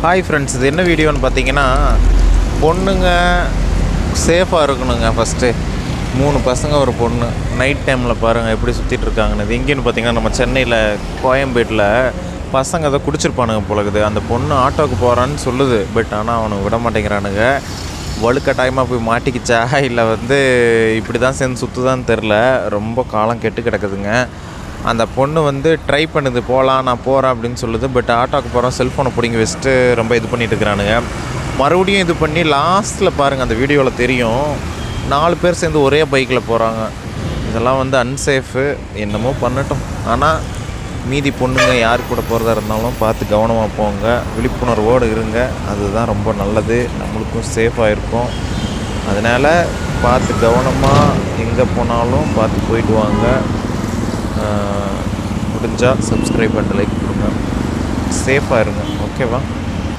Hi friends, இது என்ன வீடியோன்னு பார்த்தீங்கன்னா, பொண்ணுங்க சேஃபாக இருக்கணுங்க. ஃபஸ்ட்டு 3 பசங்க ஒரு பொண்ணு நைட் டைமில் பாருங்கள் எப்படி சுற்றிட்டு இருக்காங்கன்னு. இது எங்கேன்னு பார்த்தீங்கன்னா, நம்ம சென்னையில் கோயம்பேட்டில் பசங்க அதை குடிச்சிருப்பானுங்க போலக்குது. அந்த பொண்ணு ஆட்டோவுக்கு போகிறான்னு சொல்லுது, பட் ஆனால் அவனுக்கு விட மாட்டேங்கிறானுங்க. வலுக்கட்டாயமாக போய் மாட்டிக்கிச்சா இல்லை இப்படி தான் சேர்ந்து சுற்றுதான்னு தெரில. ரொம்ப காலம் கெட்டு கிடக்குதுங்க. அந்த பொண்ணு ட்ரை பண்ணுது, போகலாம் நான் போகிறேன் அப்படின்னு சொல்லுது. பட் ஆட்டோக்கு போகிறோம், செல்ஃபோனை பிடிங்கி வச்சுட்டு ரொம்ப இது பண்ணிட்டு இருக்கிறானுங்க. மறுபடியும் இது பண்ணி லாஸ்ட்டில் பாருங்கள், அந்த வீடியோவில் தெரியும், 4 பேர் சேர்ந்து ஒரே பைக்கில் போகிறாங்க. இதெல்லாம் அன்சேஃபு. என்னமோ பண்ணட்டும். ஆனால் மீதி பொண்ணுங்க யார் கூட போகிறதா இருந்தாலும் பார்த்து கவனமாக போங்க, விழிப்புணர்வோடு இருங்க. அதுதான் ரொம்ப நல்லது, நம்மளுக்கும் சேஃபாக இருக்கும். அதனால் பார்த்து கவனமாக எங்கே போனாலும் பார்த்து போயிட்டு வாங்க. முடிஞ்சால் சப்ஸ்கிரைப் பண்ணிட்டு லைக் கொடுங்க. சேஃபாக இருங்க. ஓகேவா?